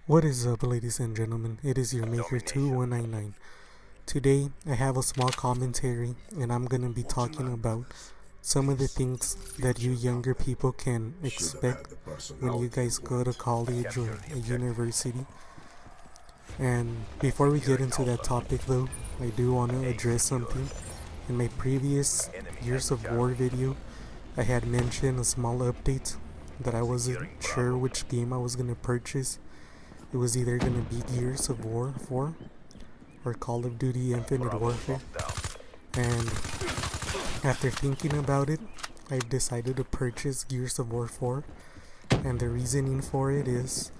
What is up, ladies and gentlemen? It is your Maker 2199. Today I have a small commentary and I'm gonna be talking about some of the things that you younger people can expect when you guys go to college or a university. And before we get into that topic though, I do want to address something. In my previous Gears of War video, I had mentioned a small update that I wasn't sure which game I was gonna purchase. It was either gonna be Gears of War 4 or Call of Duty Infinite Warfare. And after thinking about it, I decided to purchase Gears of War 4. And the reasoning for it is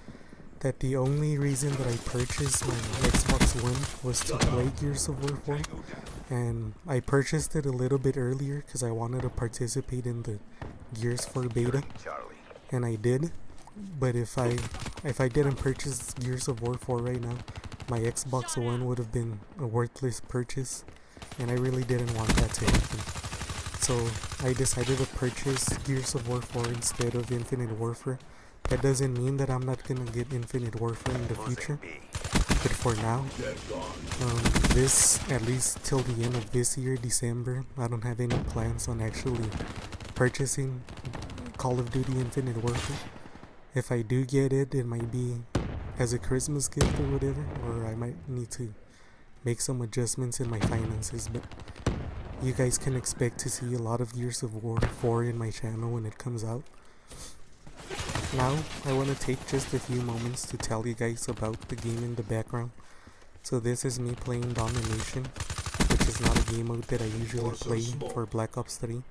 that the only reason that I purchased my Xbox One was to play Gears of War 4. And I purchased it a little bit earlier because I wanted to participate in the Gears 4 beta. And I did. But if I didn't purchase Gears of War 4 right now, my Xbox One would have been a worthless purchase, and I really didn't want that to happen. So I decided to purchase Gears of War 4 instead of Infinite Warfare. That doesn't mean that I'm not gonna get Infinite Warfare in the future, but for now, at least till the end of this year, December, I don't have any plans on actually purchasing Call of Duty Infinite Warfare. If I do get it, it might be as a Christmas gift or whatever, or I might need to make some adjustments in my finances, but you guys can expect to see a lot of Gears of War 4 in my channel when it comes out. Now, I want to take just a few moments to tell you guys about the game in the background. So this is me playing Domination, which is not a game mode that I usually play for Black Ops 3.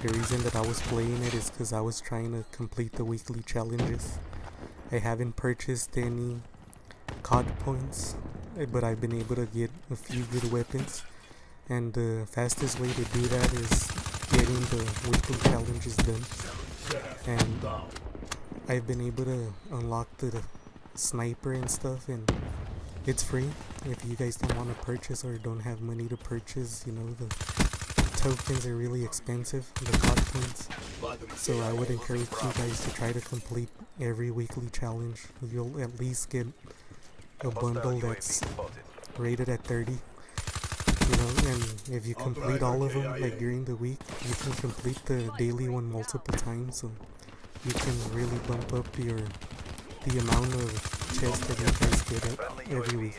The reason that I was playing it is because I was trying to complete the weekly challenges. I haven't purchased any COD points, but I've been able to get a few good weapons. And the fastest way to do that is getting the weekly challenges done. And I've been able to unlock the sniper and stuff, and it's free. If you guys don't want to purchase or don't have money to purchase, the tokens are really expensive, the COD points. So I would encourage you guys to try to complete every weekly challenge. You'll at least get a bundle that's rated at 30. And if you complete all of them, like during the week, you can complete the daily one multiple times, so you can really bump up the amount of chests that you guys get every week.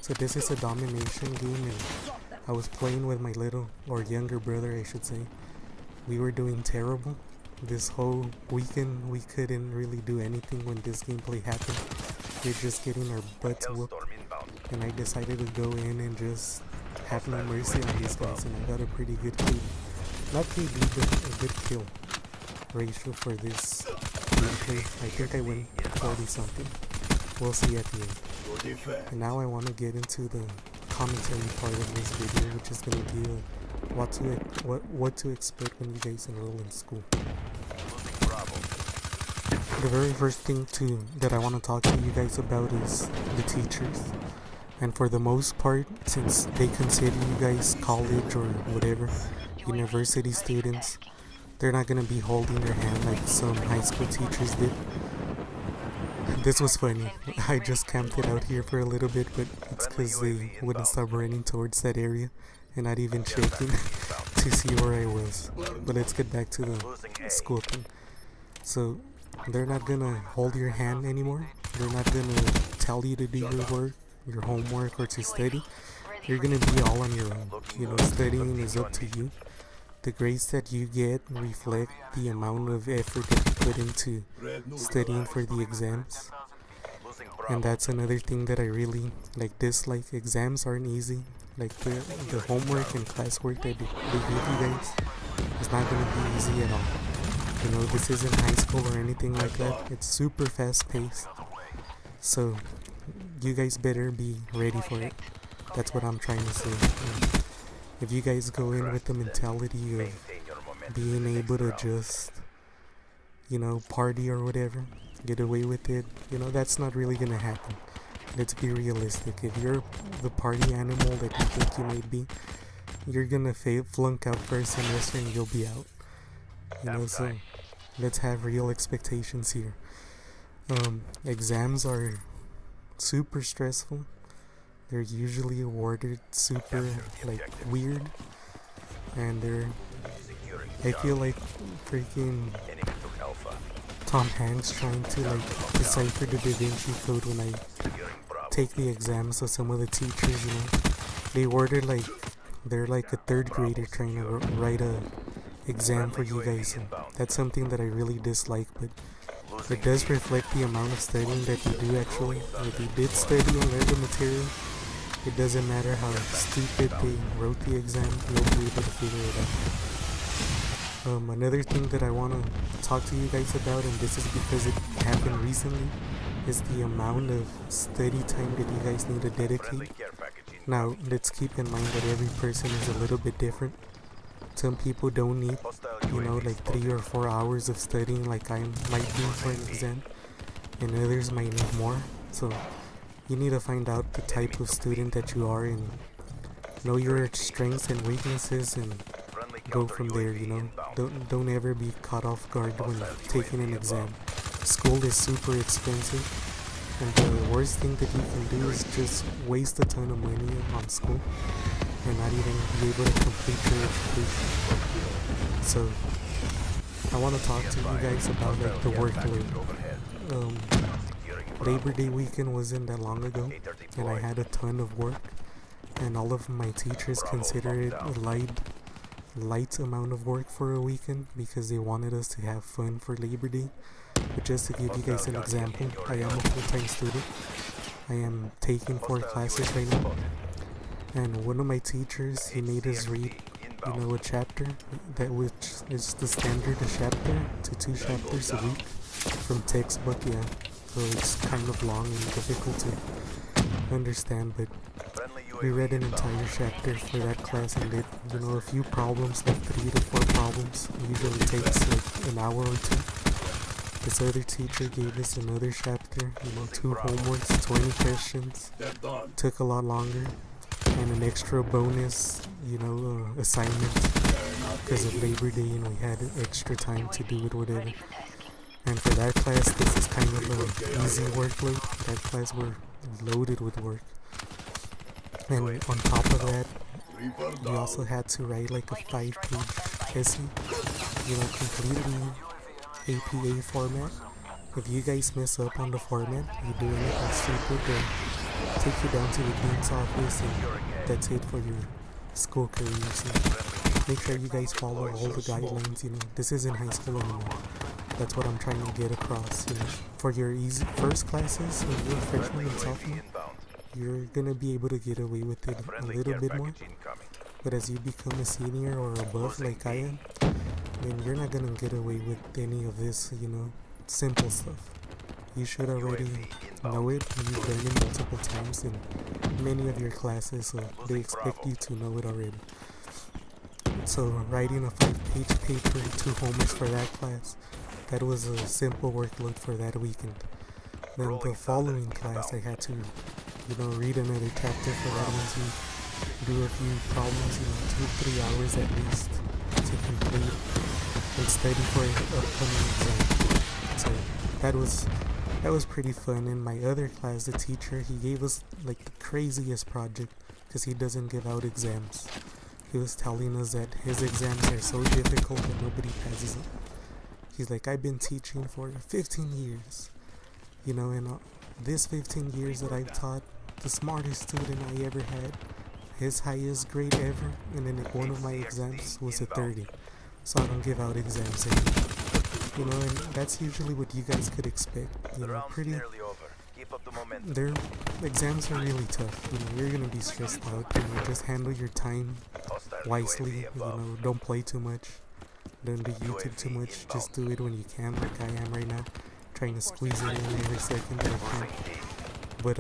So this is a Domination game, and I was playing with my younger brother, I should say. We were doing terrible. This whole weekend, we couldn't really do anything when this gameplay happened. We were just getting our butts whooped, and I decided to go in and just have no mercy on these guys, and I got a pretty good KD. Not KD, but a good kill ratio for this gameplay. I think I win 40 something. We'll see at the end. And now I want to get into the commentary part of this video, which is going to be what to expect when you guys enroll in school. The very first thing that I want to talk to you guys about is the teachers. And for the most part, since they consider you guys college or whatever, university students, they're not going to be holding your hand like some high school teachers did. This was funny. I just camped it out here for a little bit, but it's because they wouldn't stop running towards that area and not even checking to see where I was. But let's get back to the school thing. So they're not gonna hold your hand anymore. They're not gonna tell you to do your work, your homework, or to study. You're gonna be all on your own. Studying is up to you. The grades that you get reflect the amount of effort that you put into studying for the exams. And that's another thing that I really dislike. Exams aren't easy. Like the homework and classwork that they give you guys is not going to be easy at all. This isn't high school or anything like that. It's super fast paced. So you guys better be ready for it. That's what I'm trying to say. If you guys go in with the mentality of being able to just, party or whatever, get away with it, that's not really gonna happen. Let's be realistic. If you're the party animal that you think you might be, you're gonna flunk out first semester and you'll be out. So let's have real expectations here. Exams are super stressful. They're usually worded super like weird, and I feel like freaking Tom Hanks trying to like decipher the Da Vinci Code when I take the exams of some of the teachers. They worded like they're like a third grader trying to write a exam for you guys. And that's something that I really dislike, but it does reflect the amount of studying that you do actually. If you did study and learn the material, it doesn't matter how stupid they wrote the exam, you'll be able to figure it out. Another thing that I want to talk to you guys about, and this is because it happened recently, is the amount of study time that you guys need to dedicate. Now, let's keep in mind that every person is a little bit different. Some people don't need, like 3 or 4 hours of studying like I might do for an exam, and others might need more. So you need to find out the type of student that you are and know your strengths and weaknesses and go from there. Don't ever be caught off guard when taking an exam. School is super expensive, and the worst thing that you can do is just waste a ton of money on school and not even be able to complete your education. So I want to talk to you guys about like the workload. Labor Day weekend wasn't that long ago, and I had a ton of work, and all of my teachers consider it a light amount of work for a weekend because they wanted us to have fun for Labor Day. But just to give you guys an example, I am a full-time student. I am taking 4 classes right now, and one of my teachers, he made us read a chapter that which is the standard a chapter to 2 chapters a week from textbook. So it's kind of long and difficult to understand, but we read an entire chapter for that class and did a few problems, like 3 to 4 problems. It usually takes like an hour or 2. This other teacher gave us another chapter, 2 homeworks, 20 questions, took a lot longer, and an extra bonus, assignment because of Labor Day, and we had extra time to do it, whatever. And for that class, this is kind of an easy workload. That class we're loaded with work. And on top of that, we also had to write like a 5-page essay, completely APA format. If you guys mess up on the format, you do anything stupid, they'll take you down to the dean's office, and that's it for your school career. So make sure you guys follow all the guidelines. This isn't high school anymore. That's what I'm trying to get across. For your easy first classes, when you're a freshman and sophomore, you're gonna be able to get away with it a little bit more. But as you become a senior or above, like I am, then you're not gonna get away with any of this, simple stuff. You should already know it. You've done it multiple times in many of your classes, so they expect you to know it already. So writing a 5-page paper, 2 homeworks for that class, that was a simple workload for that weekend. Then the following class, I had to, read another chapter for that one to do a few problems, 2-3 hours at least to complete and study for an upcoming exam. So that was pretty fun. In my other class, the teacher, he gave us like the craziest project because he doesn't give out exams. He was telling us that his exams are so difficult that nobody passes them. He's like, I've been teaching for 15 years, and this 15 years that I've taught, the smartest student I ever had, his highest grade ever, and then one of my exams was a 30. So I don't give out exams anymore. And that's usually what you guys could expect. Their exams are really tough. You're gonna be stressed out. Just handle your time wisely. Don't play too much. Don't do YouTube too much. Just do it when you can, like I am right now, trying to squeeze it in every second that I can. But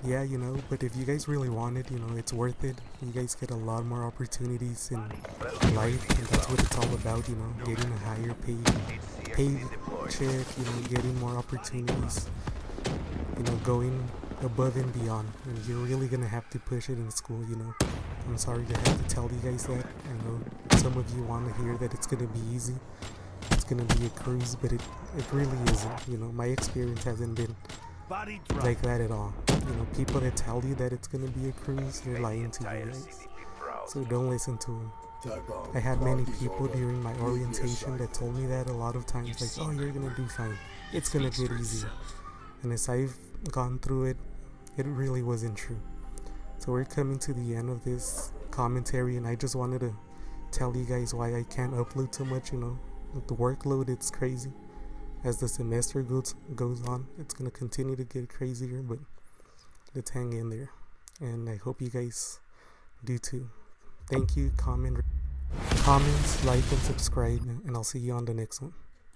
yeah, but if you guys really want it, it's worth it. You guys get a lot more opportunities in life, and that's what it's all about. Getting a higher paid check, getting more opportunities, going above and beyond. And you're really gonna have to push it in school. I'm sorry to have to tell you guys that. I know some of you want to hear that it's gonna be easy, it's gonna be a cruise, but it really isn't. My experience hasn't been like that at all. You know, people that tell you that it's gonna be a cruise, they're lying to you guys. So don't listen to them. I had many people during my orientation that told me that a lot of times, like, oh, you're gonna do fine. It's gonna get easier. And as I've gone through it, it really wasn't true. So we're coming to the end of this commentary, and I just wanted to tell you guys why I can't upload too much. You know, with the workload, it's crazy. As the semester goes on, it's gonna continue to get crazier, but let's hang in there. And I hope you guys do too. Thank you. Comments, like, and subscribe, and I'll see you on the next one.